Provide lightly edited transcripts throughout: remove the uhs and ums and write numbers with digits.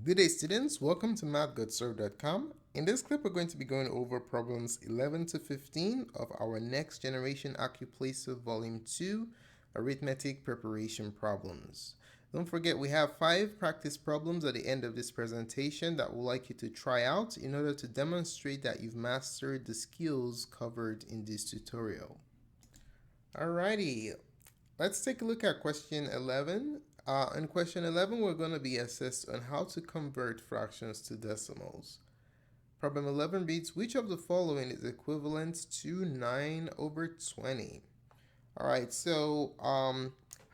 Good day, students. Welcome to mathgotserved.com. In this clip, we're going to be going over problems 11 to 15 of our Next Generation Accuplacer Volume 2 Arithmetic Preparation Problems. Don't forget, we have 5 practice problems at the end of this presentation that we'd like you to try out in order to demonstrate that you've mastered the skills covered in this tutorial. Alrighty, let's take a look at question 11. In question 11, we're going to be assessed on how to convert fractions to decimals. Problem 11 reads, which of the following is equivalent to 9 over 20? All right, so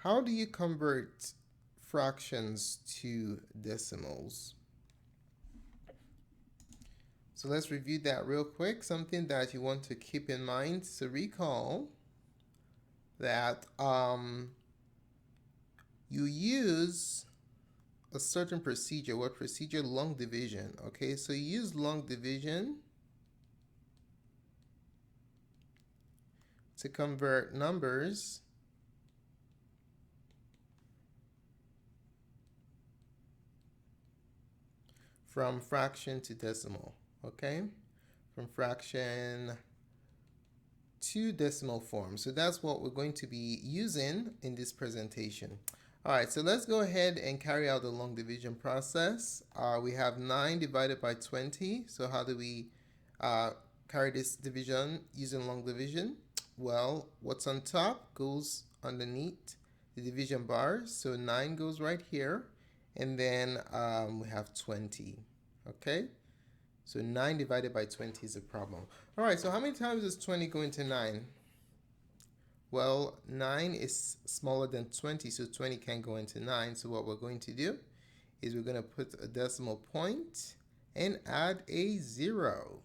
how do you convert fractions to decimals? So let's review that real quick. Something that you want to keep in mind. So recall that you use a certain procedure. What procedure? Long division. Okay, so you use long division to convert numbers from fraction to decimal. Okay, from fraction to decimal form. So that's what we're going to be using in this presentation. All right, so let's go ahead and carry out the long division process. We have 9 divided by 20. So how do we carry this division using long division? Well, what's on top goes underneath the division bar. So 9 goes right here. And then we have 20. Okay? So 9 divided by 20 is a problem. All right, so how many times does 20 go into 9? Well, 9 is smaller than 20, so 20 can't go into 9. So what we're going to do is we're going to put a decimal point and add a 0.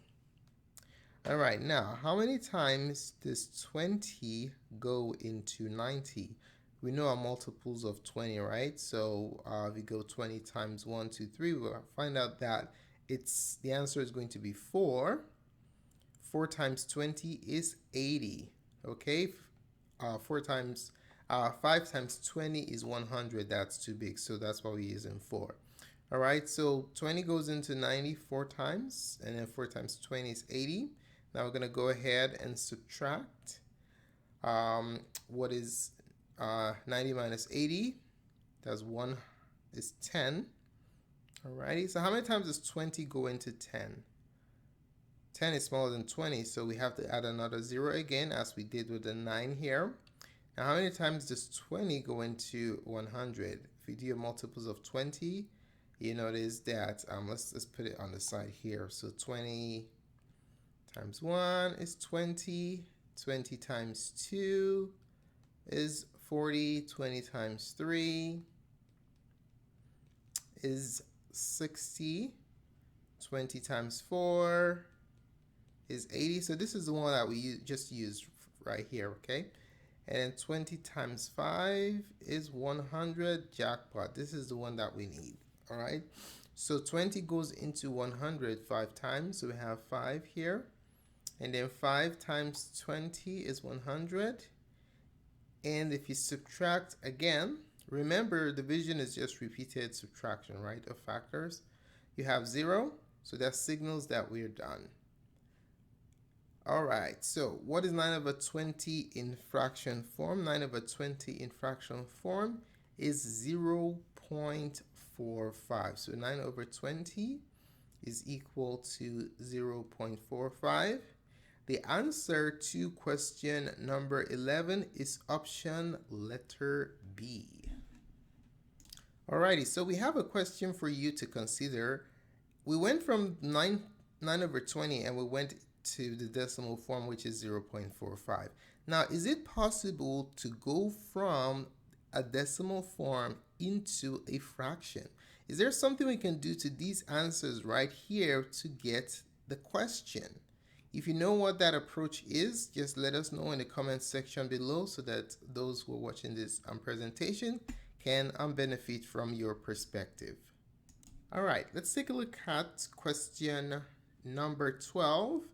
All right, now, how many times does 20 go into 90? We know our multiples of 20, right? So if we go 20 times 1, 2, 3, we'll find out that the answer is going to be 4. 4 times 20 is 80, okay? 5 times 20 is 100. That's too big, so that's why we're using 4. All right, so 20 goes into 90 4 times, and then 4 times 20 is 80. Now we're going to go ahead and subtract. What is 90 minus 80? That's 1 is 10. Alrighty, so how many times does 20 go into 10? 10 is smaller than 20, so we have to add another 0 again, as we did with the 9 here. Now, how many times does 20 go into 100? If we do your multiples of 20, you notice that, let's put it on the side here. So 20 times 1 is 20. 20 times 2 is 40. 20 times 3 is 60. 20 times 4 is 80. So this is the one that we just used right here, okay? And then 20 times 5 is 100. Jackpot. This is the one that we need, all right? So 20 goes into 100 5 times. So we have 5 here. And then 5 times 20 is 100. And if you subtract again, remember division is just repeated subtraction, right, of factors. You have 0. So that signals that we're done. All right, so what is 9 over 20 in fraction form? 9 over 20 in fraction form is 0.45. So 9 over 20 is equal to 0.45. The answer to question number 11 is option letter B. Alrighty, so we have a question for you to consider. We went from 9 over 20 and we went to the decimal form, which is 0.45. Now, is it possible to go from a decimal form into a fraction? Is there something we can do to these answers right here to get the question? If you know what that approach is, just let us know in the comment section below so that those who are watching this presentation can benefit from your perspective. All right, let's take a look at question number 12.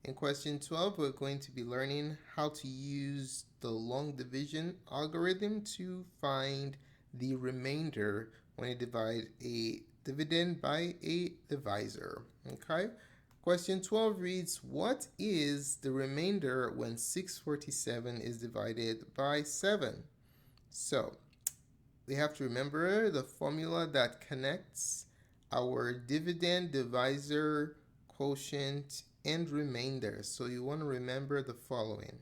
In question 12, we're going to be learning how to use the long division algorithm to find the remainder when you divide a dividend by a divisor. Okay. Question 12 reads, what is the remainder when 647 is divided by 7? So we have to remember the formula that connects our dividend, divisor, quotient, and remainder. So you want to remember the following.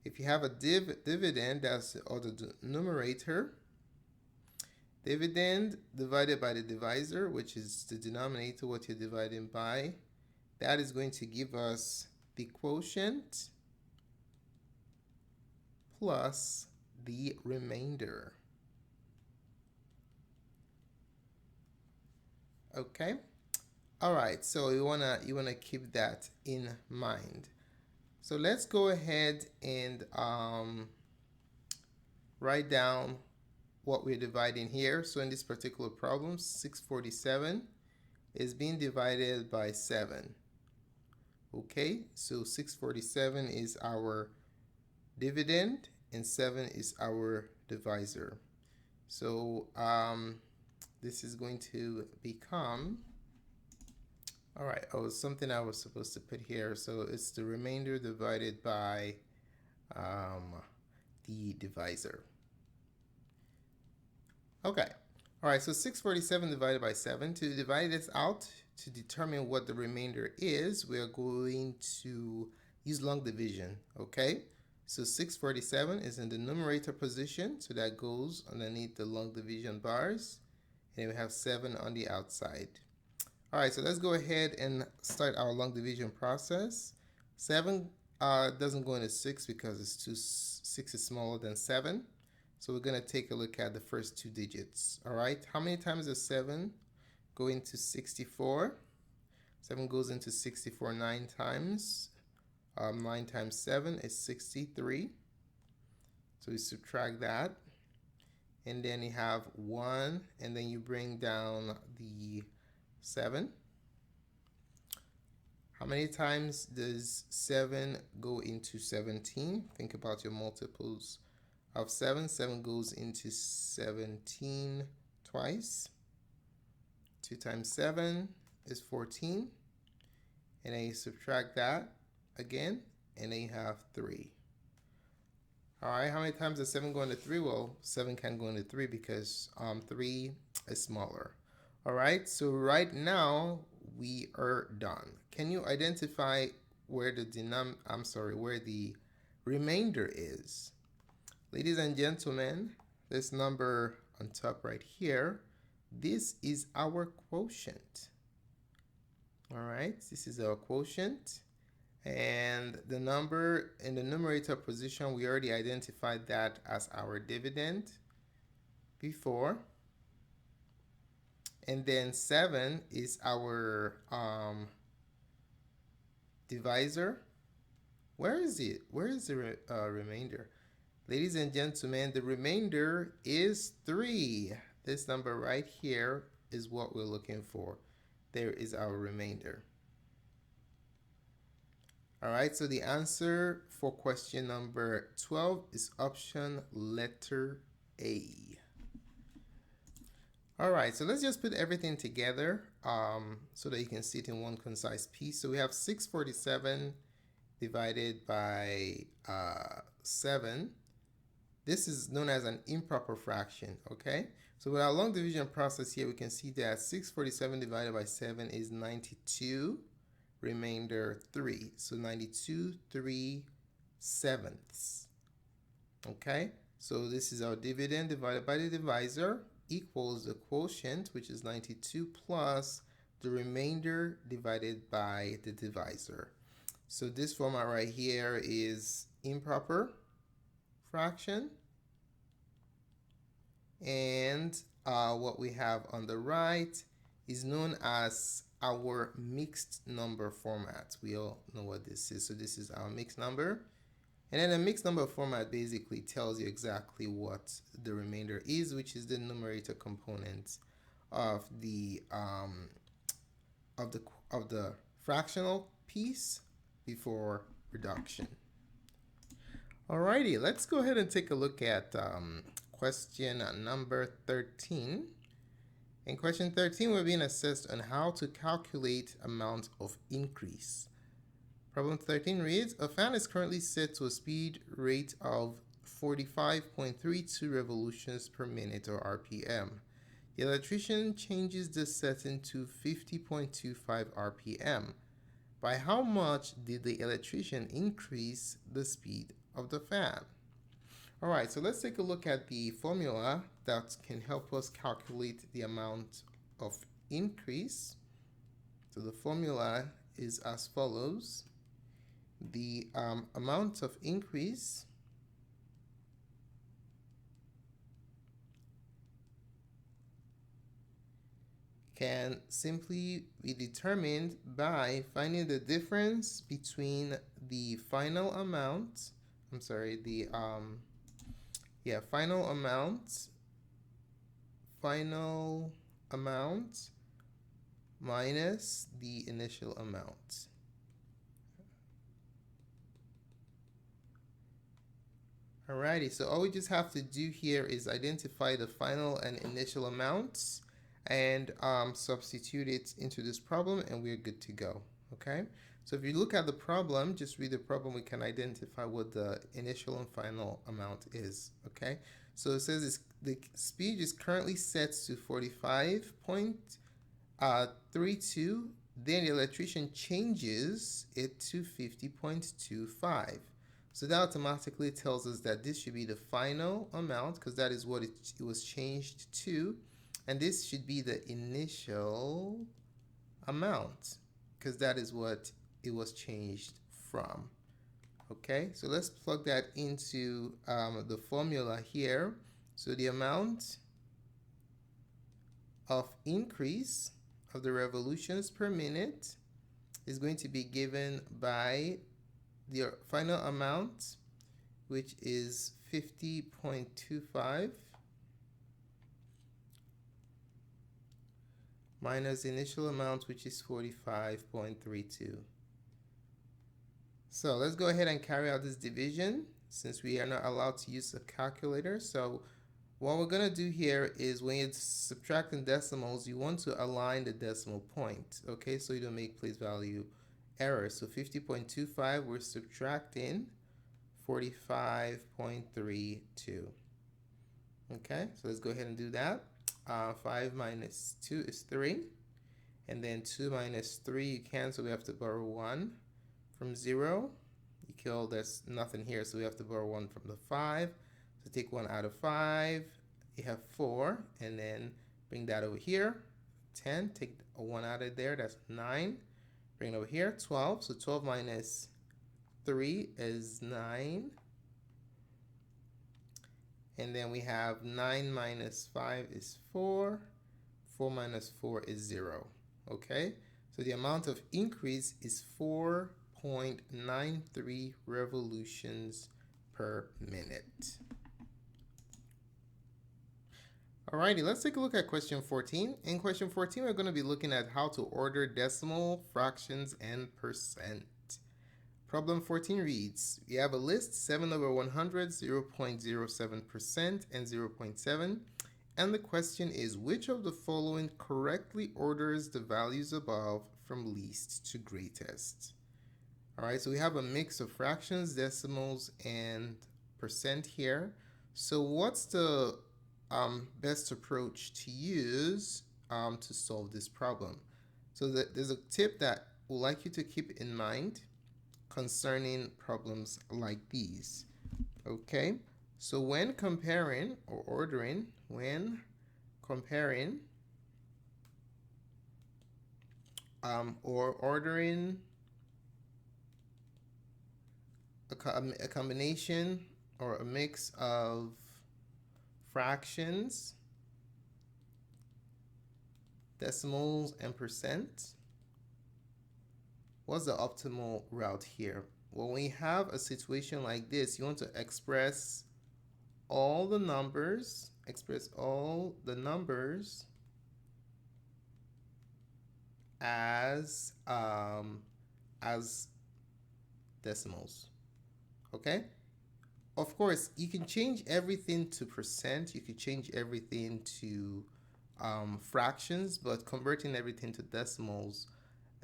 If you have a dividend, that's the numerator. Dividend divided by the divisor, which is the denominator, what you're dividing by. That is going to give us the quotient plus the remainder. Okay. All right. So you wanna keep that in mind. So let's go ahead and write down what we're dividing here. So in this particular problem, 647 is being divided by 7. Okay, so 647 is our dividend and 7 is our divisor. So this is going to become, all right, something I was supposed to put here. So it's the remainder divided by the divisor. Okay, all right, so 647 divided by 7. To divide this out, to determine what the remainder is, we are going to use long division, okay? So 647 is in the numerator position, so that goes underneath the long division bars, and we have 7 on the outside. All right, so let's go ahead and start our long division process. 7 doesn't go into 6 because 6 is smaller than 7. So we're going to take a look at the first 2 digits. All right, how many times does 7 go into 64? 7 goes into 64 9 times. 9 times 7 is 63. So we subtract that. And then you have 1, and then you bring down the 7. How many times does 7 go into 17? Think about your multiples of 7. 7 goes into 17 twice. 2 times 7 is 14. And then you subtract that again, and then you have 3. All right, how many times does 7 go into 3? Well, 7 can't go into 3 because 3 is smaller. All right, so right now we are done. Can you identify where the remainder is? Ladies and gentlemen, this number on top right here, this is our quotient. All right, this is our quotient. And the number in the numerator position, we already identified that as our dividend before. And then 7 is our divisor. Where is it? Where is the remainder? Ladies and gentlemen, the remainder is 3. This number right here is what we're looking for. There is our remainder. All right, so the answer for question number 12 is option letter A. All right, so let's just put everything together so that you can see it in one concise piece. So we have 647 divided by 7. This is known as an improper fraction, okay? So with our long division process here, we can see that 647 divided by 7 is 92, remainder 3. So 92 3/7. Okay, so this is our dividend divided by the divisor equals the quotient, which is 92, plus the remainder divided by the divisor. So this format right here is improper fraction, and what we have on the right is known as our mixed number format. We all know what this is. So this is our mixed number, and then a mixed number format basically tells you exactly what the remainder is, which is the numerator component of the fractional piece before reduction. Alrighty, let's go ahead and take a look at question number 13. In question 13, we're being assessed on how to calculate amount of increase. Problem 13 reads, a fan is currently set to a speed rate of 45.32 revolutions per minute, or RPM. The electrician changes the setting to 50.25 RPM. By how much did the electrician increase the speed of the fan? All right, so let's take a look at the formula that can help us calculate the amount of increase. So the formula is as follows. The amount of increase can simply be determined by finding the difference between the final amount, final amount minus the initial amount. Alrighty, so all we just have to do here is identify the final and initial amounts and substitute it into this problem, and we're good to go. Okay, so if you look at the problem, just read the problem, we can identify what the initial and final amount is. Okay, so it says the speed is currently set to 45.32, then the electrician changes it to 50.25. So that automatically tells us that this should be the final amount, because that is what it was changed to. And this should be the initial amount, because that is what it was changed from. Okay, so let's plug that into the formula here. So the amount of increase of the revolutions per minute is going to be given by the final amount, which is 50.25, minus the initial amount, which is 45.32. So let's go ahead and carry out this division, since we are not allowed to use a calculator. So what we're going to do here is, when you're subtracting decimals, you want to align the decimal point, okay, so you don't make place value errors. So 50.25, we're subtracting 45.32. Okay, so let's go ahead and do that. 5 minus 2 is 3, and then 2 minus 3 you cancel, we have to borrow 1 from 0. You kill, there's nothing here, so we have to borrow 1 from the 5. So take 1 out of 5, you have 4, and then bring that over here, 10, take a 1 out of there, that's 9, bring it over here, 12, so 12 minus 3 is 9, and then we have 9 minus 5 is 4, 4 minus 4 is 0, okay? So the amount of increase is 4.93 revolutions per minute. Alrighty, let's take a look at question 14. In question 14, we're going to be looking at how to order decimal, fractions, and percent. Problem 14 reads, we have a list 7 over 100, 0.07%, and 0.7. And the question is, which of the following correctly orders the values above from least to greatest? Alright, so we have a mix of fractions, decimals, and percent here. So what's the best approach to use to solve this problem? So there's a tip that we'd like you to keep in mind concerning problems like these. Okay, so when comparing or ordering, or ordering a combination or a mix of fractions, decimals, and percent, what's the optimal route here? Well, when you have a situation like this, you want to express all the numbers, as decimals. Okay? Of course, you can change everything to percent, you could change everything to fractions, but converting everything to decimals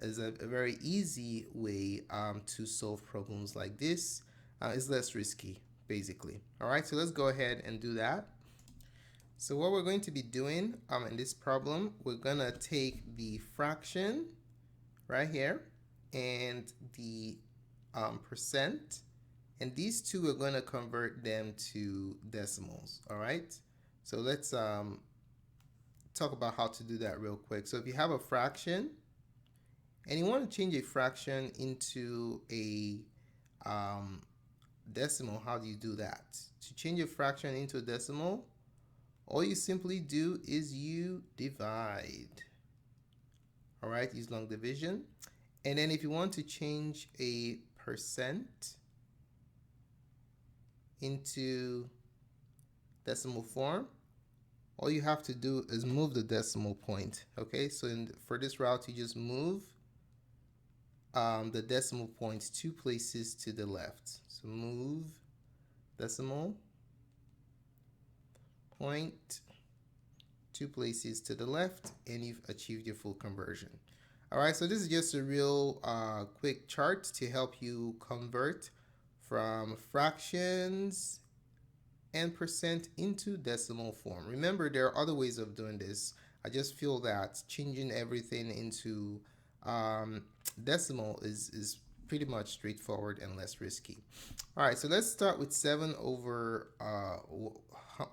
is a very easy way to solve problems like this. It's less risky, basically. All right, so let's go ahead and do that. So what we're going to be doing in this problem, we're going to take the fraction right here and the percent, and these two we're going to convert them to decimals. All right, so let's talk about how to do that real quick. So if you have a fraction and you want to change a fraction into a decimal, how do you do that? To change a fraction into a decimal, all you simply do is you divide. All right, use long division. And then if you want to change a percent into decimal form, all you have to do is move the decimal point. Okay, so for this route, you just move the decimal point 2 places to the left. So move decimal point 2 places to the left, and you've achieved your full conversion. All right, so this is just a real quick chart to help you convert from fractions and percent into decimal form. Remember, there are other ways of doing this. I just feel that changing everything into decimal is pretty much straightforward and less risky. All right, so let's start with 7 over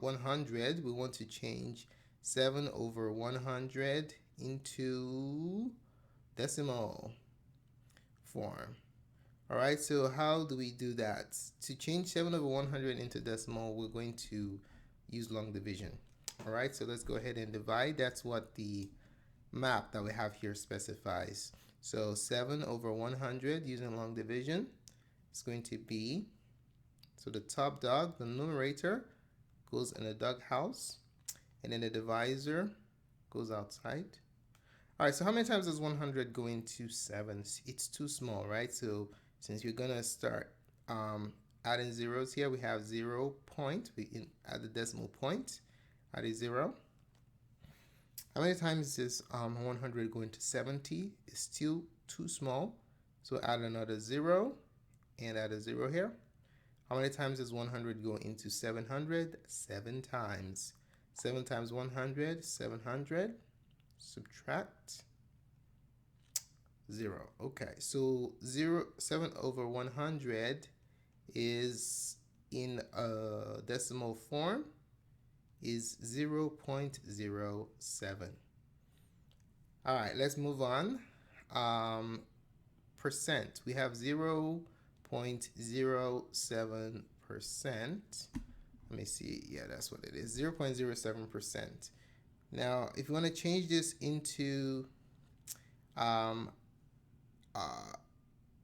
100. We want to change 7 over 100 into decimal form. All right, so how do we do that? To change 7 over 100 into decimal, we're going to use long division. All right, so let's go ahead and divide. That's what the map that we have here specifies. So 7 over 100 using long division is going to be, so the top dog, the numerator, goes in the doghouse, and then the divisor goes outside. All right, so how many times does 100 go into 7? It's too small, right? So since we're gonna start adding zeros here, we have 0 point, we add the decimal point, add a 0. How many times does 100 go into 70? It's still too small, so add another 0 and add a 0 here. How many times does 100 go into 700? 7 times. 7 times 100, 700. Subtract 0. Okay, so 7 over 100 is in a decimal form is 0.07. All right, let's move on. Percent, we have 0.07%. Let me see. Yeah, that's what it is, 0.07%. Now, if you want to change this into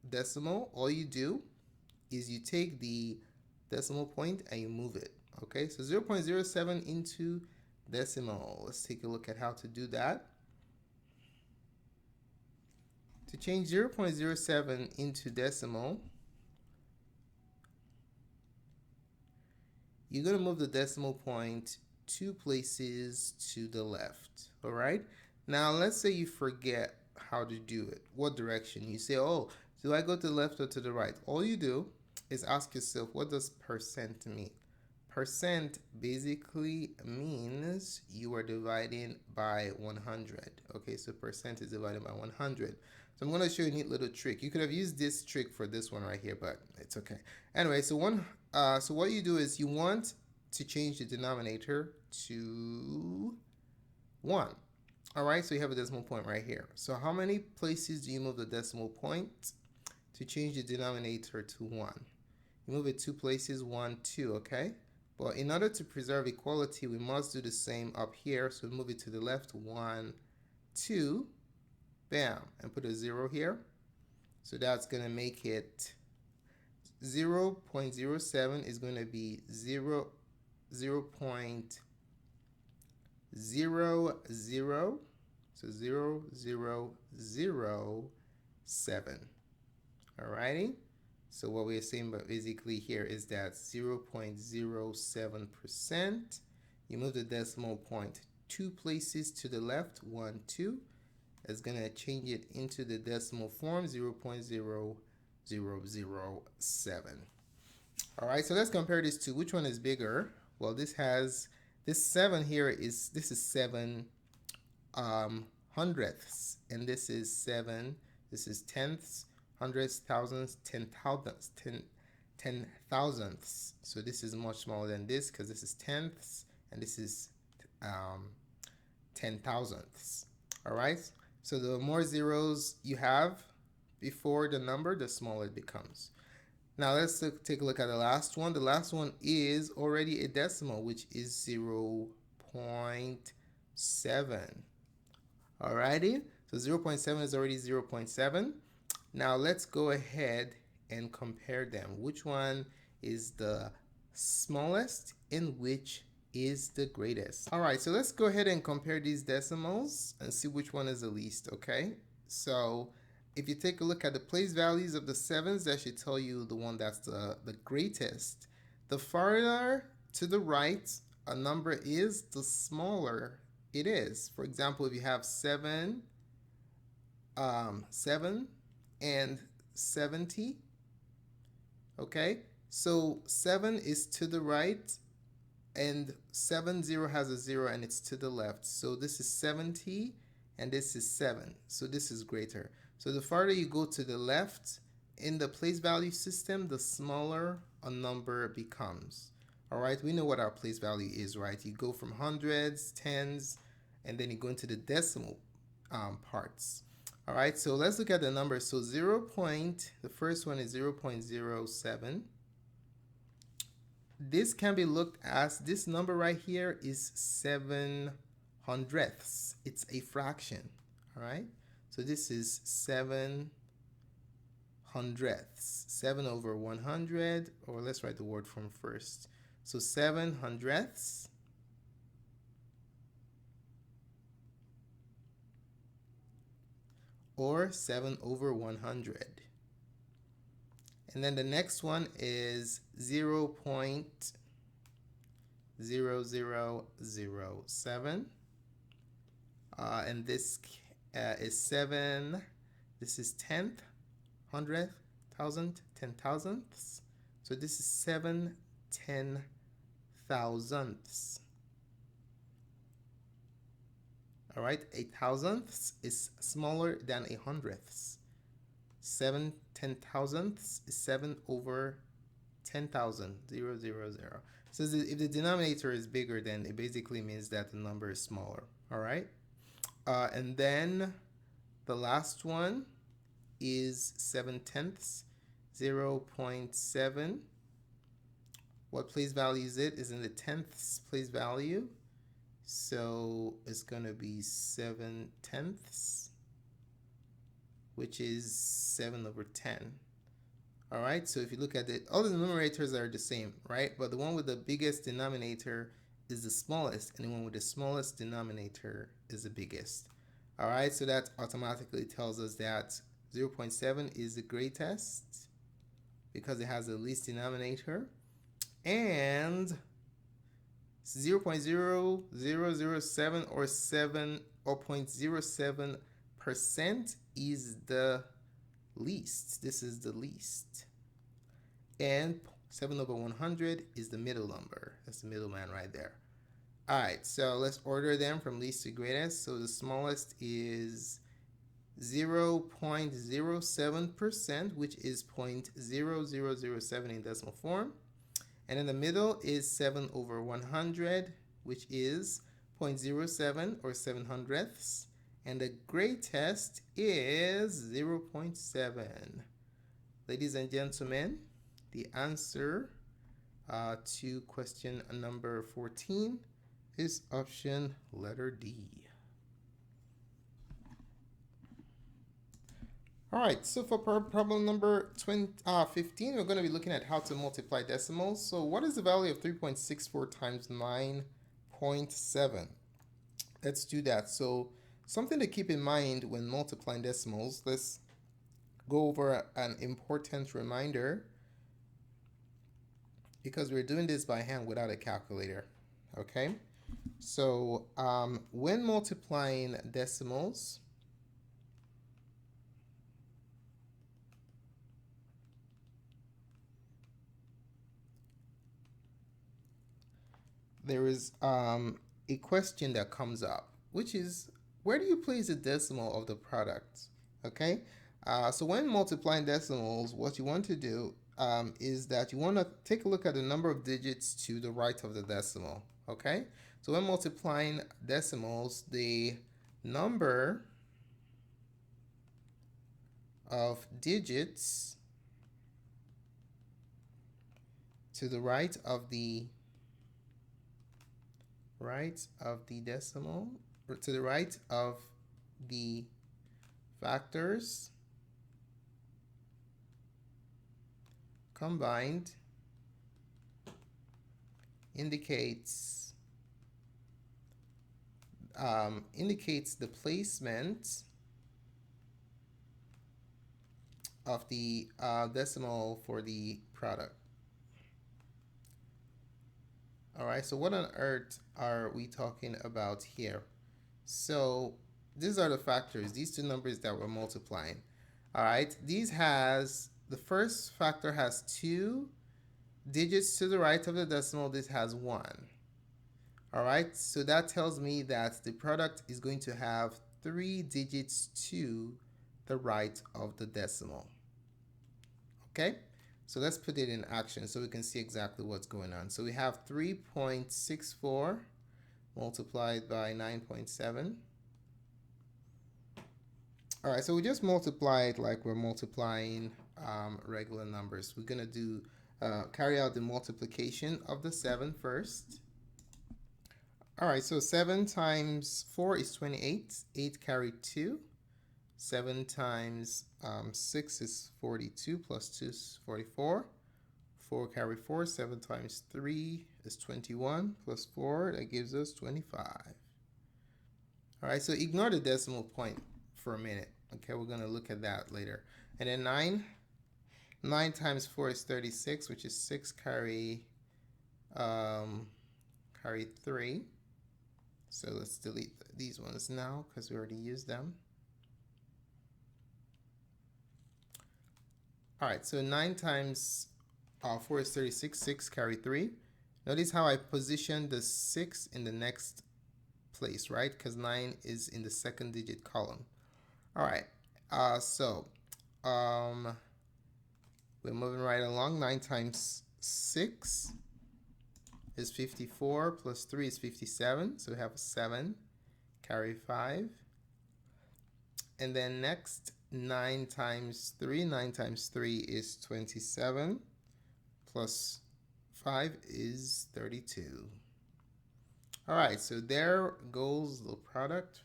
decimal, all you do is you take the decimal point and you move it. Okay, so 0.07 into decimal. Let's take a look at how to do that. To change 0.07 into decimal, you're going to move the decimal point 2 places to the left. All right, now let's say you forget how to do it. What direction? You say, oh, do I go to the left or to the right? All you do is ask yourself, what does percent mean? Percent basically means you are dividing by 100. Okay, so percent is divided by 100. So I'm going to show you a neat little trick. You could have used this trick for this one right here, but it's okay. Anyway, so what you do is you want to change the denominator to 1. All right, so you have a decimal point right here. So how many places do you move the decimal point to change the denominator to 1? You move it 2 places, 1, 2, okay? But in order to preserve equality, we must do the same up here. So we move it to the left, 1, 2, bam, and put a 0 here. So that's going to make it 0.07 is going to be 0.00, so 0.007. Alrighty. So what we're saying basically here is that 0.07%, you move the decimal point 2 places to the left, 1, 2. It's going to change it into the decimal form, 0.0007. All right, so let's compare these two. Which one is bigger? Well, this 7 here is 7 hundredths, and this is 7, this is tenths, hundredths, thousands, 10 thousandths. So this is much smaller than this because this is tenths and this is 10 thousandths. All right, so the more zeros you have before the number, the smaller it becomes. Now let's take a look at the last one. The last one is already a decimal, which is 0.7. Alrighty, so 0.7 is already 0.7. Now let's go ahead and compare them. Which one is the smallest and which is the greatest? All right, so let's go ahead and compare these decimals and see which one is the least, okay? So if you take a look at the place values of the 7s, that should tell you the one that's the greatest. The farther to the right a number is, the smaller it is. For example, if you have 7 and 70, okay? So 7 is to the right, and 70 has a 0 and it's to the left. So this is 70 and this is 7. So this is greater. So the farther you go to the left in the place value system, the smaller a number becomes. All right, we know what our place value is, right? You go from hundreds, tens, and then you go into the decimal parts. All right, so let's look at the numbers. So the first one is 0.07. This can be looked as, this number right here is 7 hundredths. It's a fraction, all right? So this is 7 hundredths, 7 over 100, or let's write the word form first. So 7 hundredths or 7 over 100. And then the next one is 0.0007. And this is 7, this is tenth, hundredth, thousand, 10 thousandths. So this is 7 10 thousandths. All right, a thousandths is smaller than a hundredths. 7 10 thousandths is 7 over 10,000, 0, 0, 0. So if the denominator is bigger, then it basically means that the number is smaller. All right, and then the last one is 7 tenths, 0.7. What place value is it? Is in the tenths place value. So it's going to be 7 tenths, which is 7 over 10. All right, so if you look at it, all the numerators are the same, right? But the one with the biggest denominator is the smallest, and the one with the smallest denominator is the biggest. All right, so that automatically tells us that 0.7 is the greatest because it has the least denominator, and 0.0007 or 0.07% is the least. This is the least. And 7 over 100 is the middle number. That's the middleman right there. All right, so let's order them from least to greatest. So the smallest is 0.07%, which is 0.0007 in decimal form. And in the middle is 7 over 100, which is 0.07 or 7 hundredths. And the greatest is 0.7. Ladies and gentlemen, the answer to question number 14 is option letter D. All right, so for problem number 15, we're going to be looking at how to multiply decimals. So what is the value of 3.64 times 9.7? Let's do that. So something to keep in mind when multiplying decimals, let's go over an important reminder because we're doing this by hand without a calculator, okay? So when multiplying decimals, there is a question that comes up, which is, where do you place the decimal of the product? Okay, so when multiplying decimals, what you want to do is that you want to take a look at the number of digits to the right of the decimal. Okay, so when multiplying decimals, the number of digits to the right of the decimal, or to the right of the factors combined indicates the placement of the decimal for the product. All right, so what on earth are we talking about here? So these are the factors, these two numbers that we're multiplying. All right, the first factor has 2 digits to the right of the decimal. This has 1. All right, so that tells me that the product is going to have 3 digits to the right of the decimal. Okay, so let's put it in action so we can see exactly what's going on. So we have 3.64 multiplied by 9.7. All right, so we just multiplied like we're multiplying regular numbers. We're going to carry out the multiplication of the 7 first. All right, so 7 times 4 is 28. 8 carry 2. 7 times 6 is 42, plus 2 is 44. 4 carry 4. 7 times 3 is 21, plus 4, that gives us 25. All right, so ignore the decimal point for a minute. Okay, we're going to look at that later. And then 9. 9 times 4 is 36, which is 6 carry 3. So let's delete these ones now because we already used them. All right, so 9 times 4 is 36, 6 carry 3. Notice how I positioned the 6 in the next place, right? Because 9 is in the second digit column. All right, we're moving right along. 9 times 6 is 54, plus 3 is 57. So we have 7, carry 5. And then next, 9 times 3. 9 times 3 is 27, plus 5 is 32. All right, so there goes the product.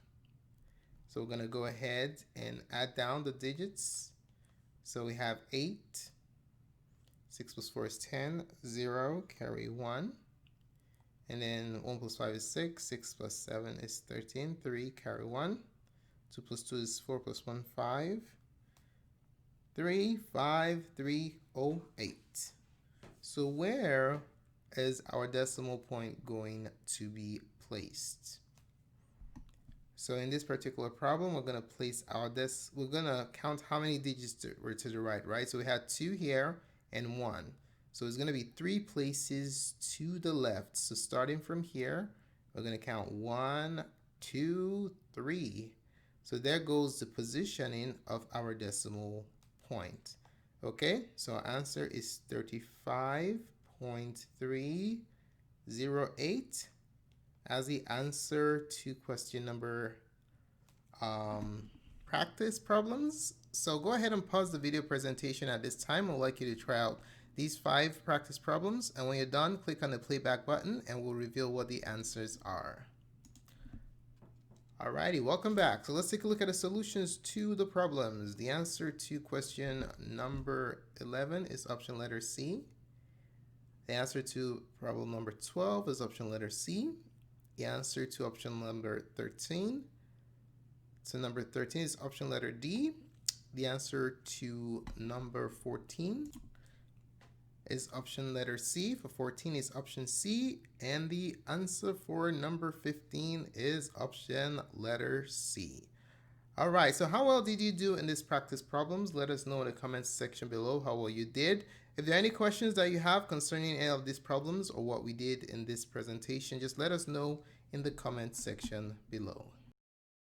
So we're going to go ahead and add down the digits. So we have 8. 6 plus 4 is 10. 0, carry 1. And then 1 plus 5 is 6. 6 plus 7 is 13. 3, carry 1. 2 plus 2 is 4, plus 1, 5. 3, 5, 3, 0, 8. So where is our decimal point going to be placed? So in this particular problem, we're going to place we're going to count how many digits were to the right? So we had 2 here and 1. So it's going to be 3 places to the left. So starting from here, we're going to count 1, 2, 3. So there goes the positioning of our decimal point. Okay, so our answer is 35.308 as the answer to question number practice problems. So go ahead and pause the video presentation at this time. I'd like you to try out these 5 practice problems, and when you're done, click on the playback button and we'll reveal what the answers are. Alrighty, welcome back. So let's take a look at the solutions to the problems. The answer to question number 11 is option letter C. The answer to problem number 12 is option letter C. The answer to option number 13 is option letter D. The answer to number 14 is option letter C. For 14 is option C. And the answer for number 15 is option letter C. All right, so how well did you do in these practice problems? Let us know in the comments section below how well you did. If there are any questions that you have concerning any of these problems or what we did in this presentation, just let us know in the comments section below.